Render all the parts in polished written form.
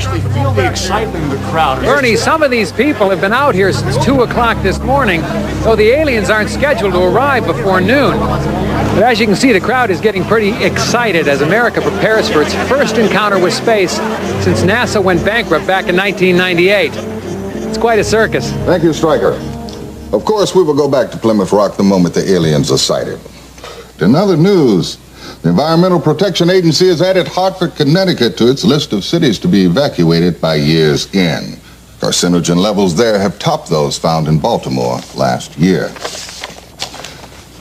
actually feel the excitement in the crowd. Bernie, some of these people have been out here since 2 o'clock this morning, though the aliens aren't scheduled to arrive before noon. But as you can see, the crowd is getting pretty excited as America prepares for its first encounter with space since NASA went bankrupt back in 1998. It's quite a circus. Thank you, Stryker. Of course, we will go back to Plymouth Rock the moment the aliens are sighted. In other news, the Environmental Protection Agency has added Hartford, Connecticut to its list of cities to be evacuated by year's end. Carcinogen levels there have topped those found in Baltimore last year.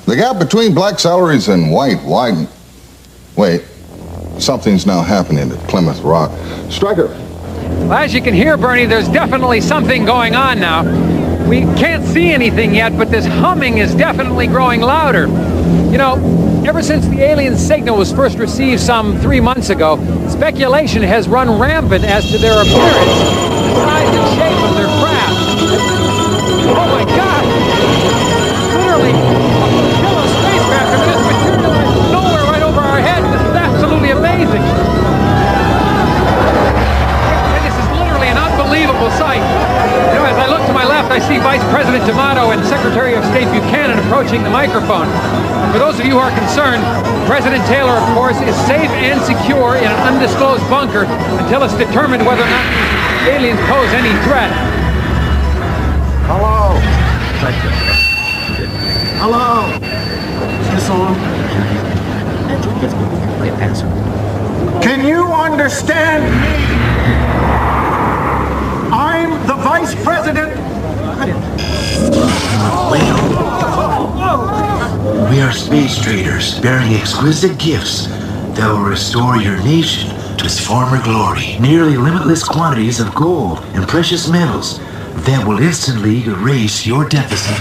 The gap between black salaries and white widened. Wait, something's now happening at Plymouth Rock. Stryker. Well, as you can hear, Bernie, there's definitely something going on now. We can't see anything yet, but this humming is definitely growing louder. You know, ever since the alien signal was first received some 3 months ago, speculation has run rampant as to their appearance, the size and shape of their craft. Oh my God! Literally, a flotilla of spacecraft have just materialized from nowhere right over our heads. This is absolutely amazing. And this is literally an unbelievable sight. You know, as I look to my left, I see Vice President D'Amato and Secretary of State Buchanan approaching the microphone. And for those of you who are concerned, President Taylor, of course, is safe and secure in an undisclosed bunker until it's determined whether or not the aliens pose any threat. Hello. Hello. Is this on? Can you understand me? I'm the Vice President. We are space traders bearing exquisite gifts that will restore your nation to its former glory. Nearly limitless quantities of gold and precious metals that will instantly erase your deficit.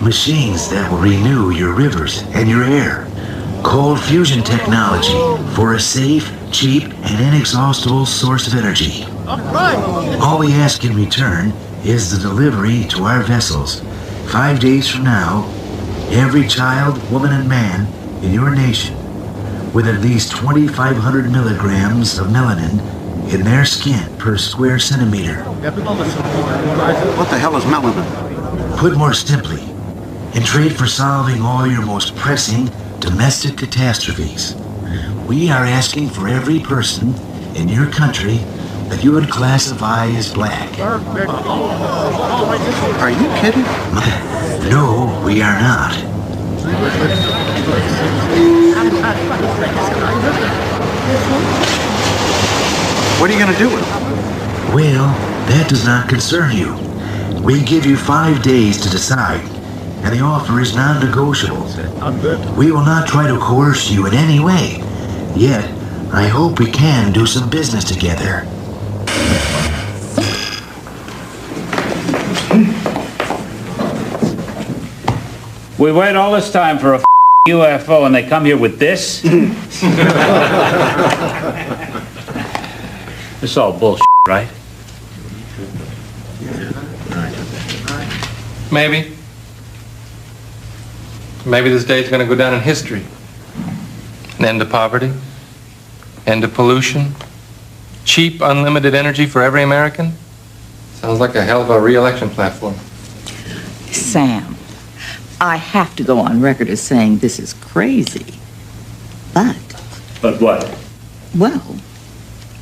Machines that will renew your rivers and your air. Cold fusion technology for a safe, cheap, and inexhaustible source of energy. All we ask in return is the delivery to our vessels. 5 days from now, every child, woman, and man in your nation with at least 2,500 milligrams of melanin in their skin per square centimeter. What the hell is melanin? Put more simply, in trade for solving all your most pressing domestic catastrophes, we are asking for every person in your country that you would classify as black. Are you kidding? No, we are not. What are you going to do with it? Well, that does not concern you. We give you 5 days to decide, and the offer is non-negotiable. We will not try to coerce you in any way. Yet, I hope we can do some business together. We wait all this time for a UFO and they come here with this? It's all bullshit, right? Maybe. Maybe this day's going to go down in history. An end to poverty, end to pollution, cheap, unlimited energy for every American. Sounds like a hell of a re-election platform. Sam, I have to go on record as saying this is crazy. But what? Well,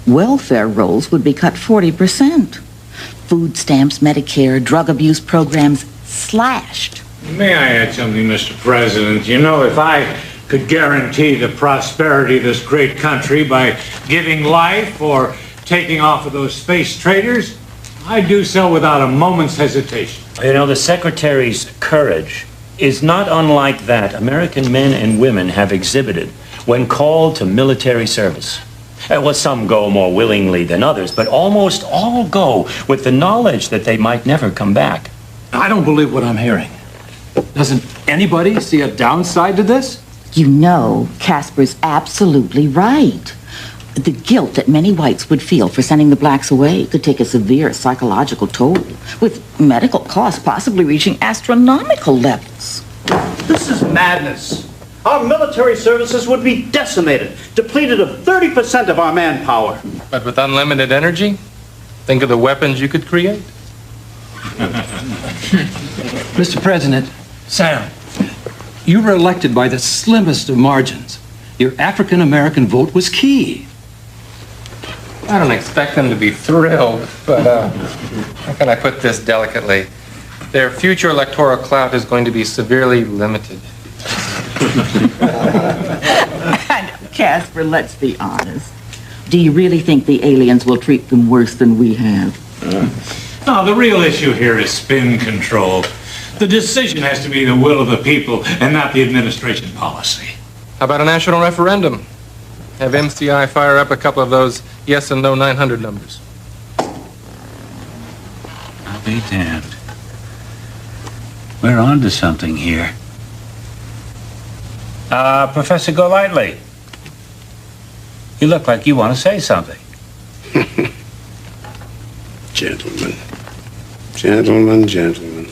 welfare rolls would be cut 40%. Food stamps, Medicare, drug abuse programs slashed. May I add something, Mr. President? You know, if I could guarantee the prosperity of this great country by giving life or taking off of those space traders, I'd do so without a moment's hesitation. You know, the Secretary's courage is not unlike that American men and women have exhibited when called to military service. Well, some go more willingly than others, but almost all go with the knowledge that they might never come back. I don't believe what I'm hearing. Doesn't anybody see a downside to this? You know, Casper's absolutely right. The guilt that many whites would feel for sending the blacks away could take a severe psychological toll, with medical costs possibly reaching astronomical levels. This is madness. Our military services would be decimated, depleted of 30% of our manpower. But with unlimited energy, Think of the weapons you could create. Mr. President, Sam, you were elected by the slimmest of margins. Your African-American vote was key. I don't expect them to be thrilled, but how can I put this delicately? Their future electoral clout is going to be severely limited. Casper, let's be honest. Do you really think the aliens will treat them worse than we have? No, the real issue here is spin control. The decision has to be the will of the people and not the administration policy. How about a national referendum? Have MCI fire up a couple of those yes and no 900 numbers. I'll be damned. We're on to something here. Professor Golightly, you look like you want to say something. Gentlemen. Gentlemen, gentlemen.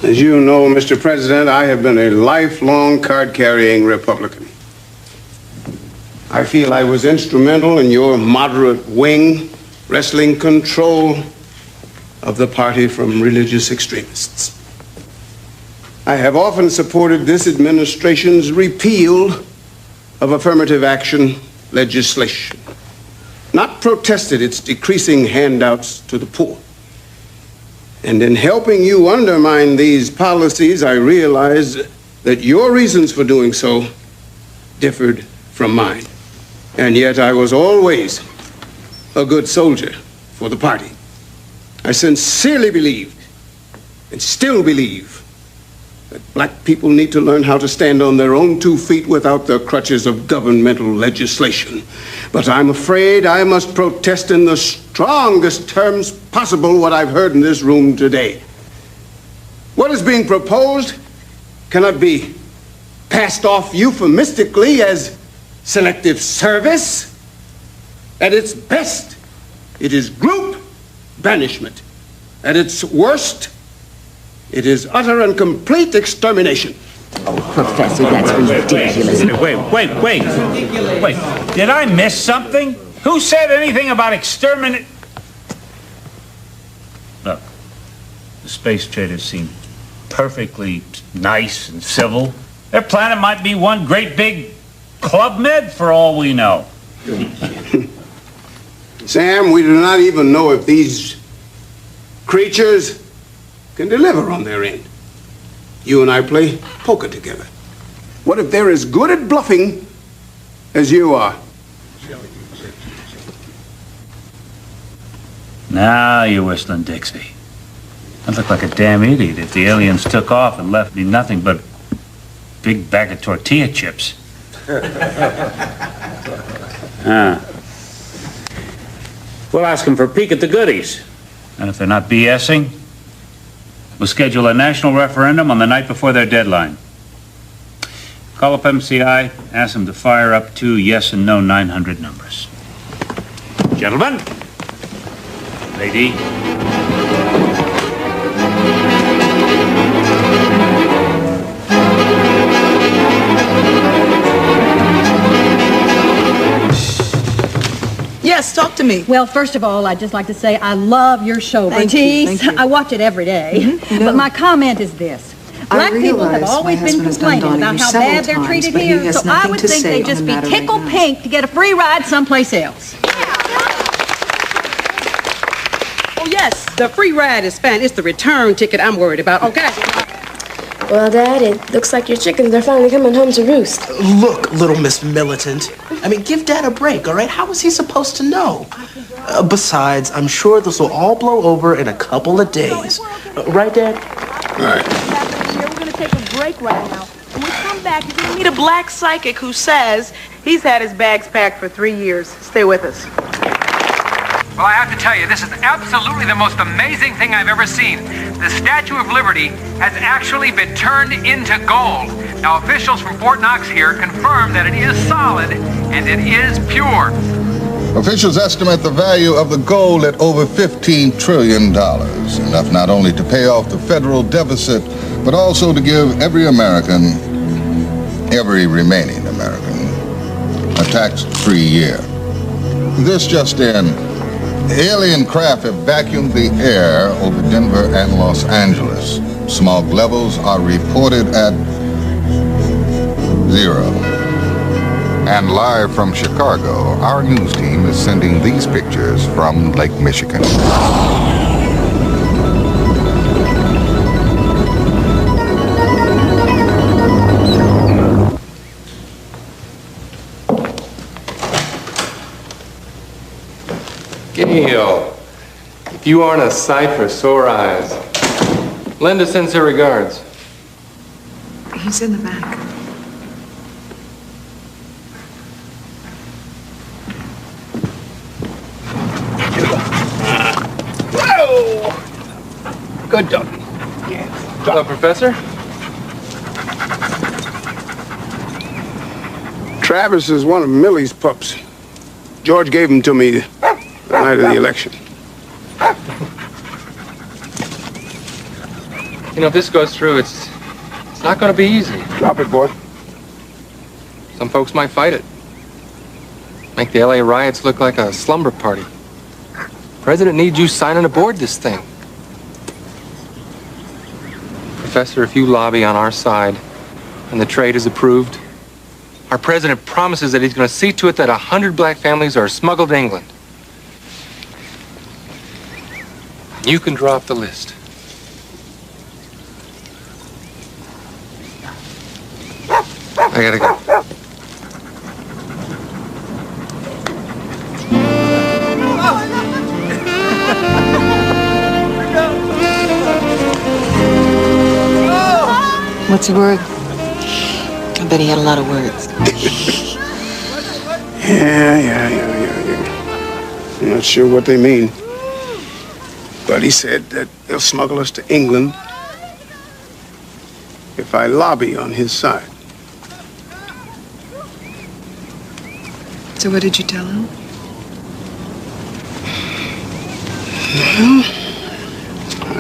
As you know, Mr. President, I have been a lifelong card-carrying Republican. I feel I was instrumental in your moderate wing wresting control of the party from religious extremists. I have often supported this administration's repeal of affirmative action legislation, not protested its decreasing handouts to the poor. And in helping you undermine these policies, I realized that your reasons for doing so differed from mine. And yet I was always a good soldier for the party. I sincerely believed, and still believe, that black people need to learn how to stand on their own 2 feet without the crutches of governmental legislation. But I'm afraid I must protest in the strongest terms possible what I've heard in this room today. What is being proposed cannot be passed off euphemistically as selective service. At its best, it is group banishment. At its worst, it is utter and complete extermination. Oh, Professor, that's ridiculous. Wait. Did I miss something? Who said anything about exterminate? Look, the space traders seem perfectly nice and civil. Their planet might be one great big Club Med for all we know. Sam, we do not even know if these creatures can deliver on their end. You and I play poker together. What if they're as good at bluffing as you are? Now you're whistling Dixie. I'd look like a damn idiot if the aliens took off and left me nothing but a big bag of tortilla chips. We'll ask them for a peek at the goodies. And if they're not BSing, we'll schedule a national referendum on the night before their deadline. Call up MCI, ask them to fire up 2 yes and no 900 numbers. Gentlemen, lady. Yes, talk to me. Well, first of all, I'd just like to say I love your show, Bertice. Thank you. I watch it every day. But my comment is this. Black people have always been complaining about how bad they're treated here, so I would think they'd just be tickled pink to get a free ride someplace else. Oh, yes, the free ride is fine. It's the return ticket I'm worried about, okay? Well, Dad, it looks like your chickens are finally coming home to roost. Look, little Miss Militant. I mean, give Dad a break, all right? How was he supposed to know? Besides, I'm sure this will all blow over in a couple of days. Right, Dad? All right. We're going to take a break right now. When we come back, you're going to meet a black psychic who says he's had his bags packed for 3 years. Stay with us. Well, I have to tell you, this is absolutely the most amazing thing I've ever seen. The Statue of Liberty has actually been turned into gold. Now, officials from Fort Knox here confirm that it is solid and it is pure. Officials estimate the value of the gold at over $15 trillion, enough not only to pay off the federal deficit, but also to give every American, every remaining American, a tax-free year. This just in, alien craft have vacuumed the air over Denver and Los Angeles. Smog levels are reported at 0. And live from Chicago, our news team is sending these pictures from Lake Michigan. Gail, if you aren't a sight for sore eyes, Linda sends her regards. He's in the back. Whoa! Good dog. Hello, Professor. Travis is one of Millie's pups. George gave him to me the night of the election. You know, if this goes through, it's not going to be easy. Drop it, boy. Some folks might fight it. Make the LA riots look like a slumber party. The president needs you signing aboard this thing. Professor, if you lobby on our side and the trade is approved, our president promises that he's going to see to it that 100 black families are smuggled to England. You can drop the list. I gotta go. What's the word? I bet he had a lot of words. Yeah. I'm not sure what they mean. But he said that they'll smuggle us to England if I lobby on his side. So what did you tell him? Well,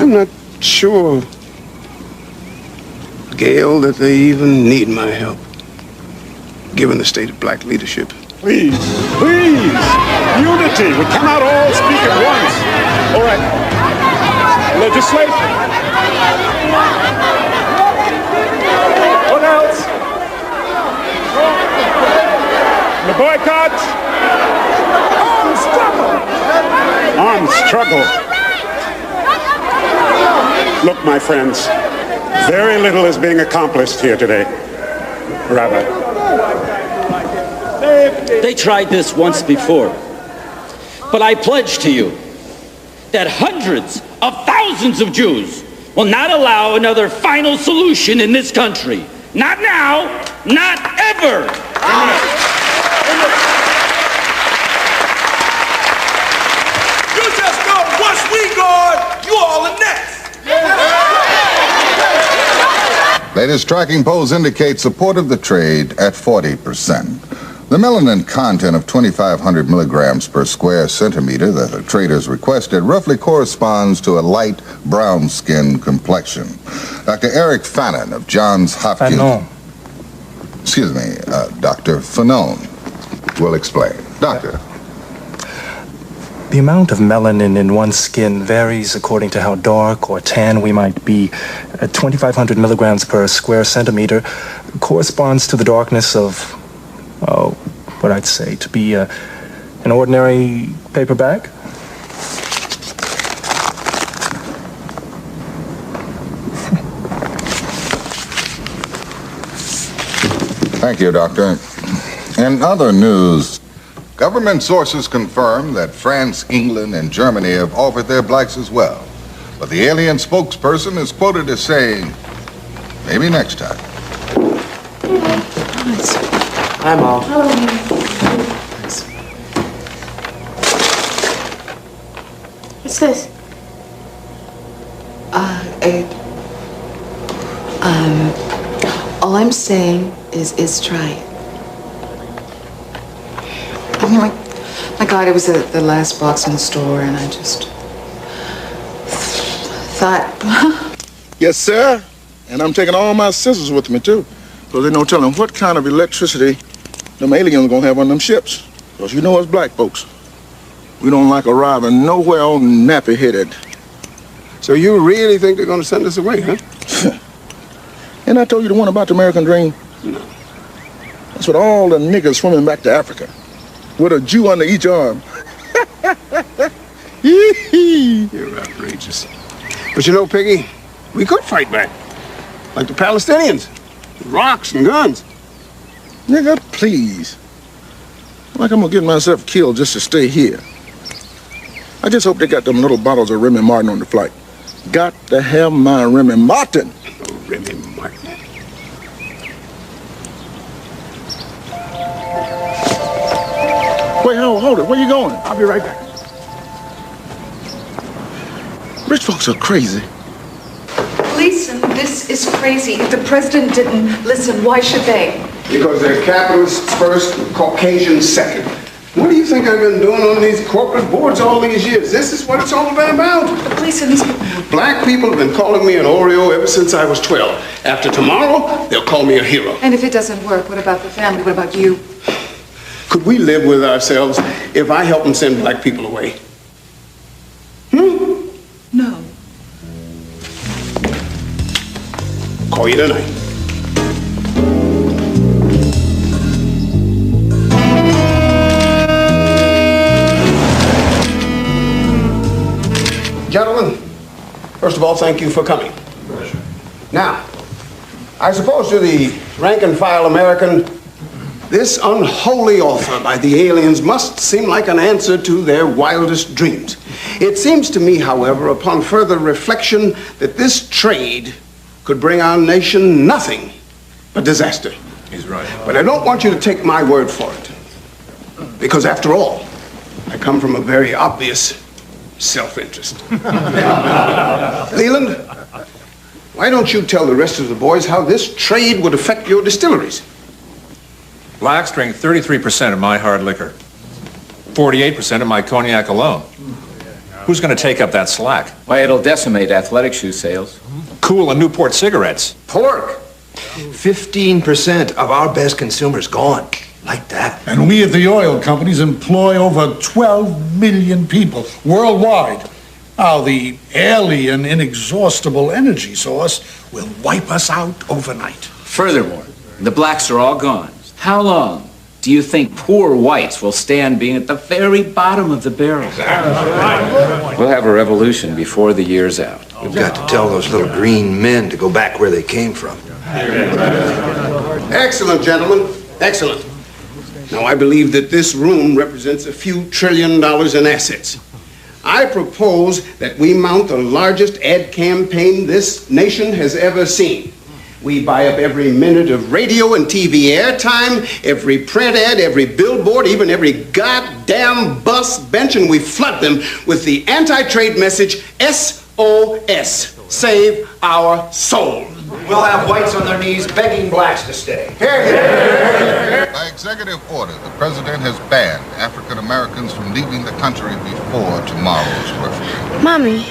I'm not sure, Gail, that they even need my help, given the state of black leadership. Please, unity. We cannot all speak at once. All right, legislation. What else? The boycott. Armed struggle. Look, my friends, very little is being accomplished here today. Rabbi. They tried this once before, but I pledge to you that hundreds of thousands of Jews will not allow another final solution in this country. Not now, not ever. You just know once we gone, you all are next. Latest tracking polls indicate support of the trade at 40%. The melanin content of 2,500 milligrams per square centimeter that the traders requested roughly corresponds to a light brown skin complexion. Dr. Eric Fannin of Johns Hopkins... Excuse me, Dr. Fanone will explain. Doctor. The amount of melanin in one's skin varies according to how dark or tan we might be. 2,500 milligrams per square centimeter corresponds to the darkness of, what I'd say to be an ordinary paper bag. Thank you, Doctor. In other news, government sources confirm that France, England, and Germany have offered their blacks as well. But the alien spokesperson is quoted as saying, maybe next time. Hi, Mom. What's this? All I'm saying is try it. I mean, my God, it was the last box in the store, and I just thought... Yes, sir. And I'm taking all my scissors with me, too. Because there's no telling what kind of electricity them aliens gonna have on them ships. Because you know us black folks, we don't like arriving nowhere all nappy-headed. So you really think they're gonna send us away, huh? And I told you the one about the American dream? No. That's with all the niggas swimming back to Africa, with a Jew under each arm. You're outrageous. But you know, Piggy, we could fight back. Like the Palestinians. With rocks and guns. Nigga, please. Like I'm gonna get myself killed just to stay here. I just hope they got them little bottles of Remy Martin on the flight. Got to have my Remy Martin. Oh, Remy Martin. Wait, hold it. Where you going? I'll be right back. Rich folks are crazy. Gleason, this is crazy. If the president didn't listen, why should they? Because they're capitalists first and Caucasians second. What do you think I've been doing on these corporate boards all these years? This is what it's all been about. But Gleason, these Black people have been calling me an Oreo ever since I was 12. After tomorrow, they'll call me a hero. And if it doesn't work, what about the family? What about you? Could we live with ourselves if I help them send black people away? No. Call you tonight. Gentlemen, first of all, thank you for coming. Now, I suppose to the rank and file American, this unholy offer by the aliens must seem like an answer to their wildest dreams. It seems to me, however, upon further reflection, that this trade could bring our nation nothing but disaster. He's right. But I don't want you to take my word for it. Because after all, I come from a very obvious self-interest. Leland, why don't you tell the rest of the boys how this trade would affect your distilleries? Blacks drink 33% of my hard liquor, 48% of my cognac alone. Who's going to take up that slack? Why, it'll decimate athletic shoe sales. Cool and Newport cigarettes. Pork. 15% of our best consumers gone. Like that. And we at the oil companies employ over 12 million people worldwide. Now, the alien, inexhaustible energy source will wipe us out overnight. Furthermore, the blacks are all gone. How long do you think poor whites will stand being at the very bottom of the barrel? We'll have a revolution before the year's out. We've got to tell those little green men to go back where they came from. Excellent, gentlemen. Excellent. Now, I believe that this room represents a few $1 trillion in assets. I propose that we mount the largest ad campaign this nation has ever seen. We buy up every minute of radio and TV airtime, every print ad, every billboard, even every goddamn bus bench, and we flood them with the anti-trade message, SOS, save our soul. We'll have whites on their knees begging blacks to stay. By executive order, the president has banned African Americans from leaving the country before tomorrow's referendum. Mommy,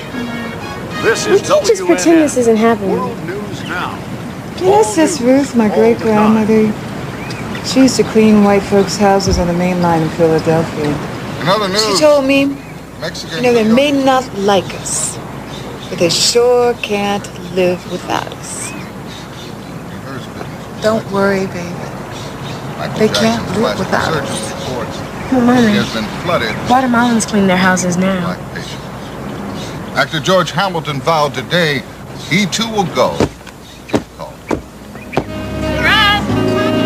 This would is you just pretend this isn't happening? News Now. Yes, Sis Ruth, my great-grandmother. She used to clean white folks' houses on the main line in Philadelphia. In other news, She told me, Mexican they may not like us, but they sure can't live without us. Don't worry, baby. They can't live without us. Oh, Mommy, has been flooded. Guatemalans clean their houses now. Actor George Hamilton vowed today he too will go. Cigarettes!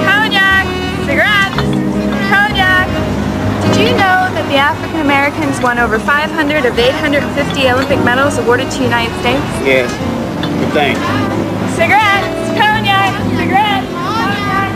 Cognac! Cigarettes! Cognac! Did you know that the African Americans won over 500 of the 850 Olympic medals awarded to the United States? Yes. Good thing. Cigarettes! Cognac! Cigarettes! Cognac!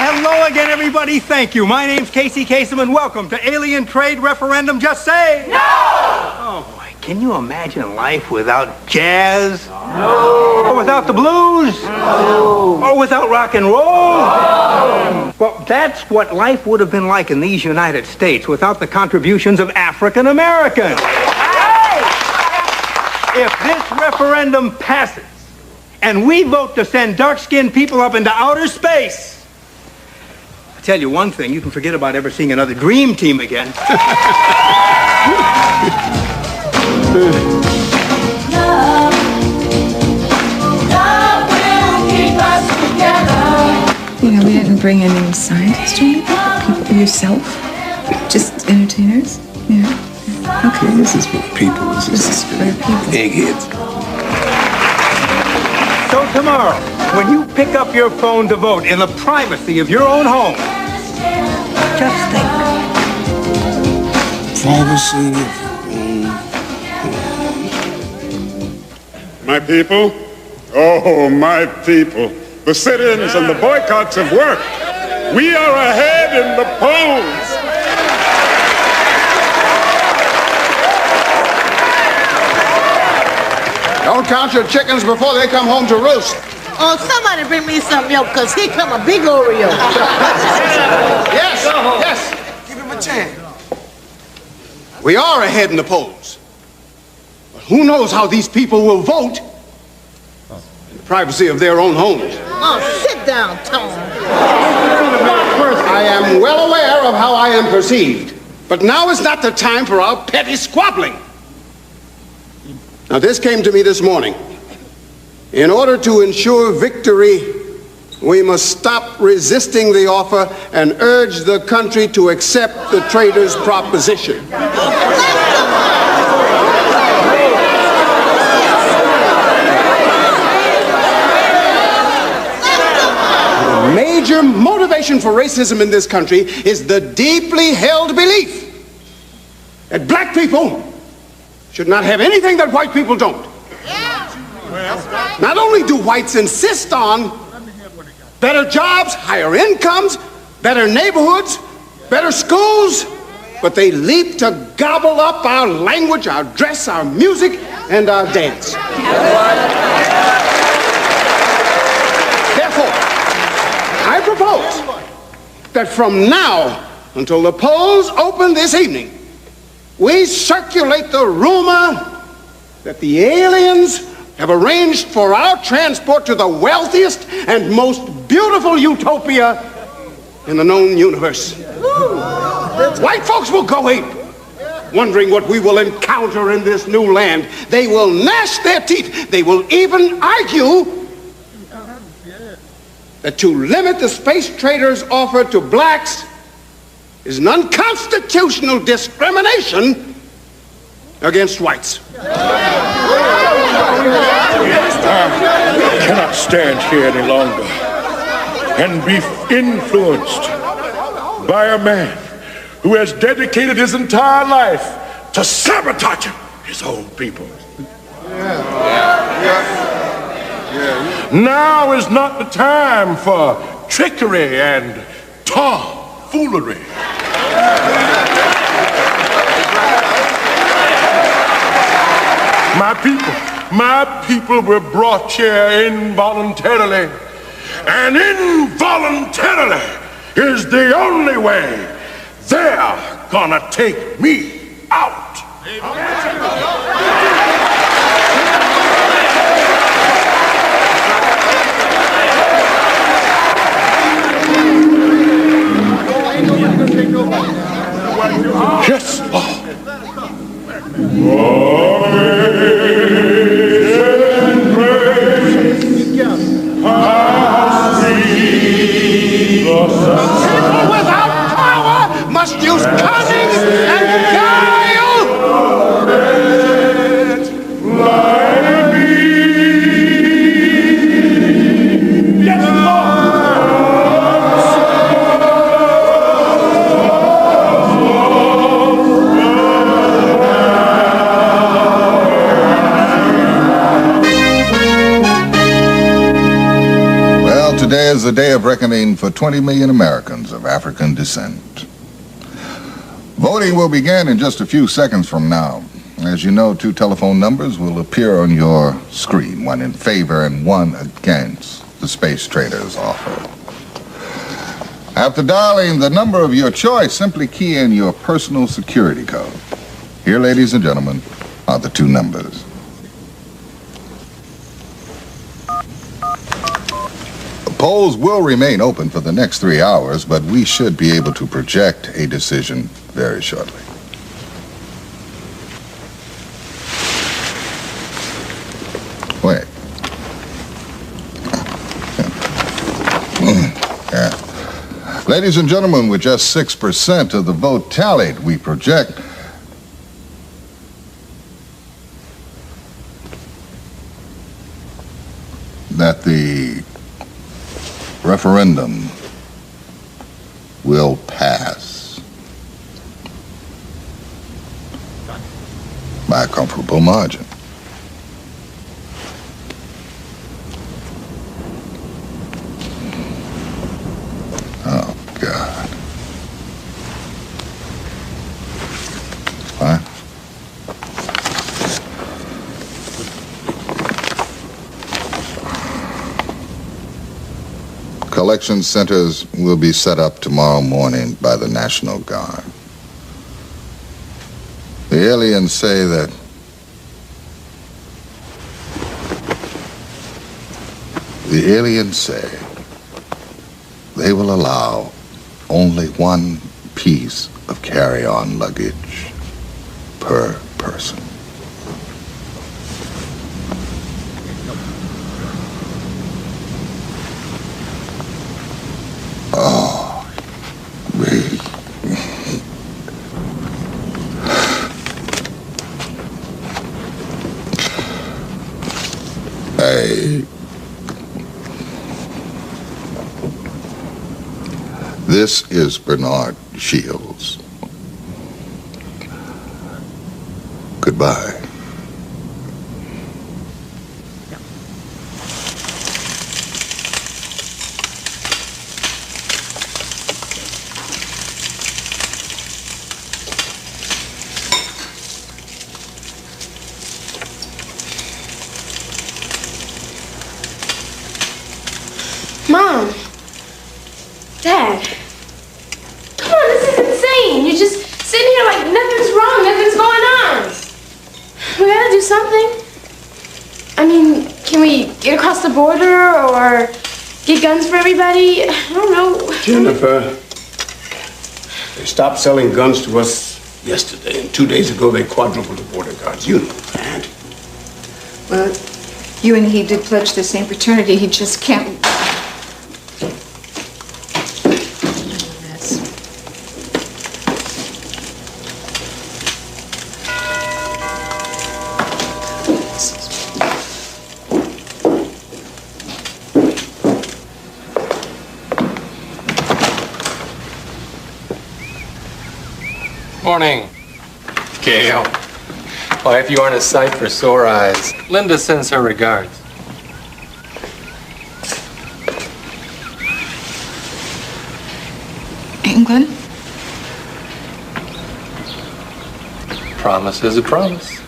Hello again, everybody. Thank you. My name's Casey Kasem, and welcome to Alien Trade Referendum. Just say no! Oh, boy. Can you imagine life without jazz? No. Or without the blues? No. Or without rock and roll? No. Well, that's what life would have been like in these United States without the contributions of African Americans. If this referendum passes and we vote to send dark-skinned people up into outer space, I tell you one thing, you can forget about ever seeing another dream team again. You know, we didn't bring any scientists or anything. People, yourself, just entertainers. Yeah. Okay. This is for people. This is for people. Eggheads. So tomorrow, when you pick up your phone to vote in the privacy of your own home, just think. Privacy. My people, oh, my people, the sit-ins and the boycotts have worked. We are ahead in the polls. Don't count your chickens before they come home to roost. Oh, somebody bring me some milk, because here come a big Oreo. Yes, yes. Give him a chance. We are ahead in the polls. But who knows how these people will vote in the privacy of their own homes. Oh, sit down, Tom. I am well aware of how I am perceived, but now is not the time for our petty squabbling. Now, this came to me this morning. In order to ensure victory, we must stop resisting the offer and urge the country to accept the traitors' proposition. The major motivation for racism in this country is the deeply held belief that black people should not have anything that white people don't. Not only do whites insist on better jobs, higher incomes, better neighborhoods, better schools, but they leap to gobble up our language, our dress, our music, and our dance. Therefore, I propose that from now until the polls open this evening, we circulate the rumor that the aliens have arranged for our transport to the wealthiest and most beautiful utopia in the known universe. White folks will go ape, wondering what we will encounter in this new land. They will gnash their teeth. They will even argue that to limit the space traders' offer to blacks is an unconstitutional discrimination against whites. I cannot stand here any longer and be influenced by a man who has dedicated his entire life to sabotaging his own people. Now is not the time for trickery and tomfoolery. My people were brought here involuntarily, and involuntarily is the only way they're gonna take me out. Yes, Lord. Without power, must use cunning and guile. Yes, Lord. Today is the day of reckoning for 20 million Americans of African descent. Voting will begin in just a few seconds from now. As you know, 2 telephone numbers will appear on your screen, one in favor and one against the space traders' offer. After dialing the number of your choice, simply key in your personal security code. Here, ladies and gentlemen, are the two numbers. The polls will remain open for the next 3 hours, but we should be able to project a decision very shortly. Wait. Yeah. Ladies and gentlemen, with just 6% of the vote tallied, we project that the referendum will pass by a comfortable margin. Oh, God. Fine. Collection centers will be set up tomorrow morning by the National Guard. The aliens say that they will allow only one piece of carry-on luggage per person. Oh, This is Bernard Shields. Goodbye. Mom. Dad. Come on, this is insane. You're just sitting here like nothing's wrong, nothing's going on. We gotta do something. I mean, can we get across the border or get guns for everybody? I don't know. Jennifer, they stopped selling guns to us yesterday, and 2 days ago they quadrupled the border guards. You know that. Well, you and he did pledge the same fraternity. He just can't. Morning, Gail. Why, if you aren't a sight for sore eyes, Linda sends her regards. England? Promise is a promise.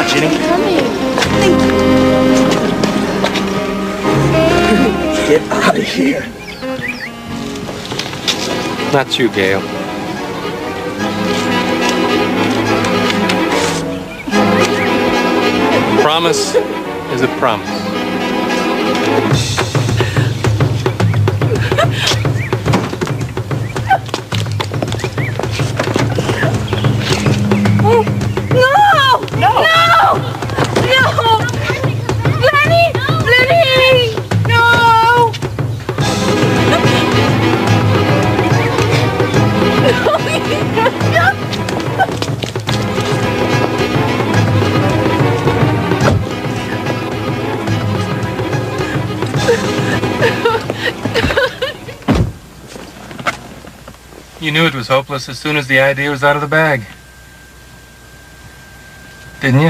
Jenny. Get out of here. Not you, Gail. Promise is a promise. You knew it was hopeless as soon as the idea was out of the bag. Didn't you?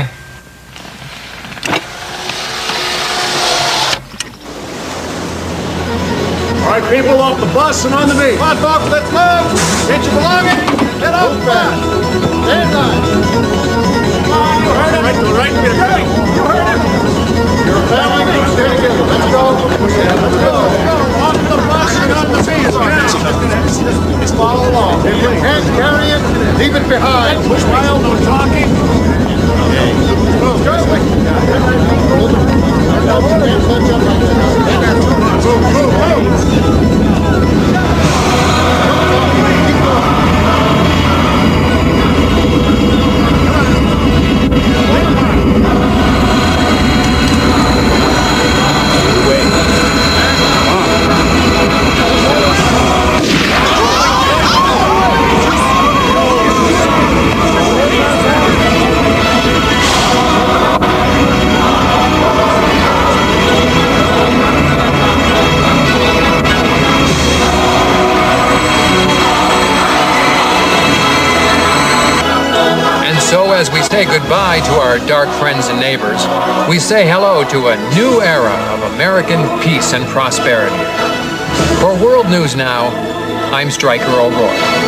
All right, people, off the bus and on the beat. Come on, folks, let's move. Get your belongings. Get off fast. Stand on. You heard it. Right, get it right. You heard it. Your family, stay together. Let's go. Let's go. Off the bus and on the beat. Now, follow along. If you can't carry it, leave it behind. Push wild, no talking. So as we say goodbye to our dark friends and neighbors, we say hello to a new era of American peace and prosperity. For World News Now, I'm Stryker O'Rourke.